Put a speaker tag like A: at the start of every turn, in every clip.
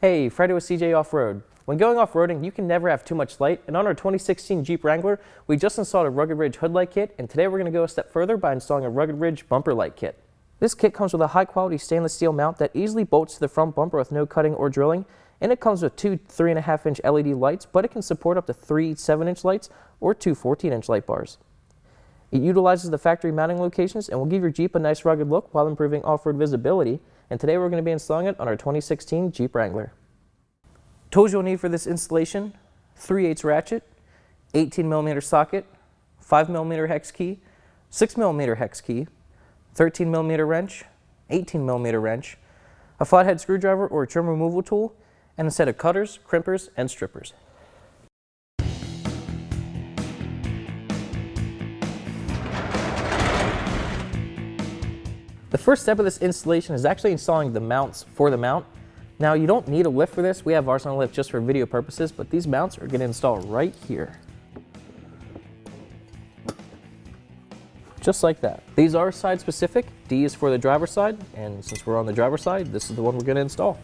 A: Hey, Freddy with CJ Off-Road. When going off-roading, you can never have too much light, and on our 2016 Jeep Wrangler, we just installed a Rugged Ridge hood light kit, and today we're going to go a step further by installing a Rugged Ridge bumper light kit. This kit comes with a high-quality stainless steel mount that easily bolts to the front bumper with no cutting or drilling, and it comes with two 3.5-inch LED lights, but it can support up to three 7-inch lights or two 14-inch light bars. It utilizes the factory mounting locations and will give your Jeep a nice rugged look while improving off-road visibility, and today we're going to be installing it on our 2016 Jeep Wrangler. Tools you'll need for this installation: 3/8 ratchet, 18mm socket, 5mm hex key, 6mm hex key, 13mm wrench, 18mm wrench, a flathead screwdriver or a trim removal tool, and a set of cutters, crimpers, and strippers. The first step of this installation is actually installing the mounts for the mount. Now, you don't need a lift for this. We have ours on a lift just for video purposes, but these mounts are going to install right here. Just like that. These are side specific. D is for the driver's side, and since we're on the driver's side, this is the one we're going to install.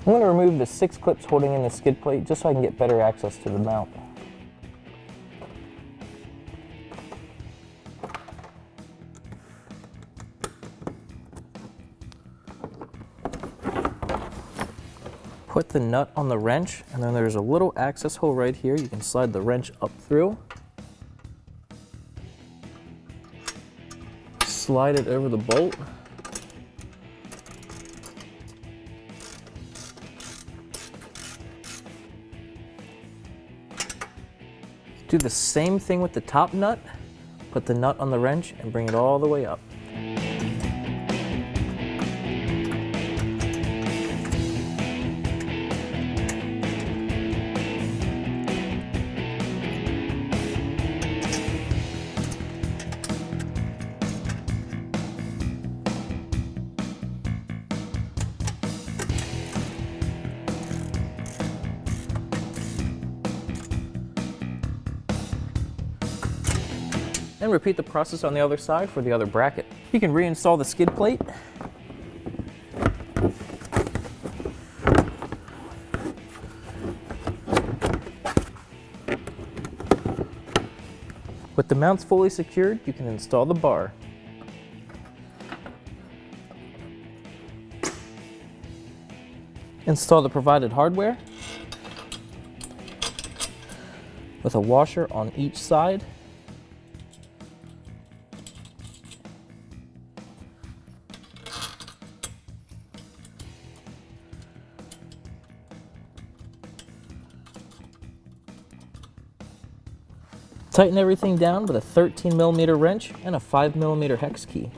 A: I'm going to remove the 6 clips holding in the skid plate just so I can get better access to the mount. Put the nut on the wrench, and then there's a little access hole right here. You can slide the wrench up through. Slide it over the bolt. Do the same thing with the top nut. Put the nut on the wrench and bring it all the way up. And repeat the process on the other side for the other bracket. You can reinstall the skid plate. With the mounts fully secured, you can install the bar. Install the provided hardware with a washer on each side. Tighten everything down with a 13mm wrench and a 5mm hex key.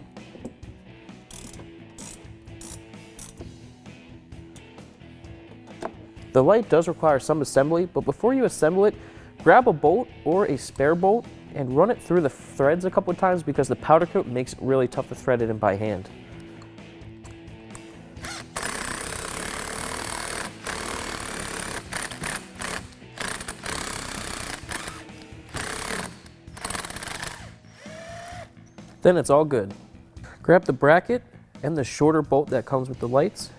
A: The light does require some assembly, but before you assemble it, grab a bolt or a spare bolt and run it through the threads a couple of times because the powder coat makes it really tough to thread it in by hand. Then it's all good. Grab the bracket and the shorter bolt that comes with the lights,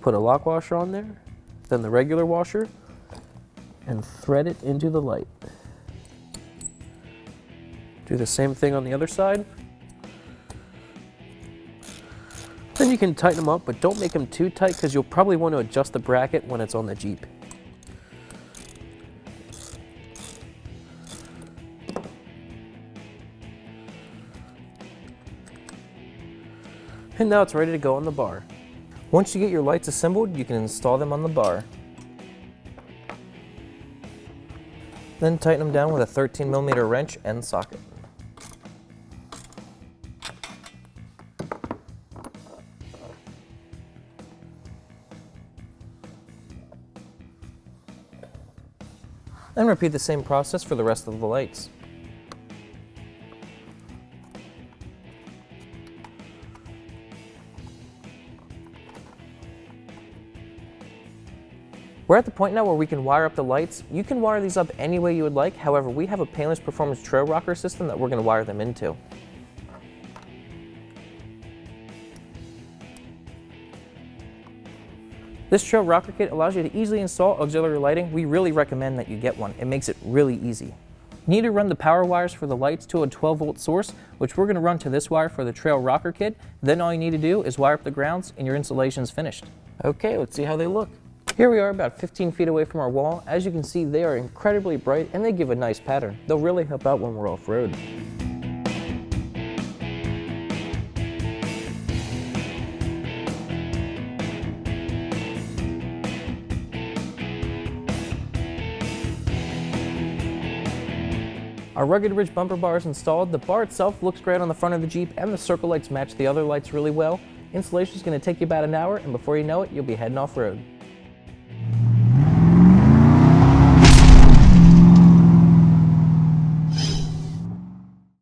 A: put a lock washer on there, then the regular washer, and thread it into the light. Do the same thing on the other side. Then you can tighten them up, but don't make them too tight because you'll probably want to adjust the bracket when it's on the Jeep. And now it's ready to go on the bar. Once you get your lights assembled, you can install them on the bar. Then tighten them down with a 13mm wrench and socket. Then repeat the same process for the rest of the lights. We're at the point now where we can wire up the lights. You can wire these up any way you would like, however we have a painless performance trail rocker system that we're going to wire them into. This trail rocker kit allows you to easily install auxiliary lighting. We really recommend that you get one. It makes it really easy. You need to run the power wires for the lights to a 12-volt source, which we're going to run to this wire for the trail rocker kit. Then all you need to do is wire up the grounds and your installation is finished. Okay, let's see how they look. Here we are about 15 feet away from our wall. As you can see, they are incredibly bright and they give a nice pattern. They'll really help out when we're off-road. Our rugged ridge bumper bar is installed. The bar itself looks great on the front of the Jeep and the circle lights match the other lights really well. Installation is going to take you about an hour and before you know it, you'll be heading off-road.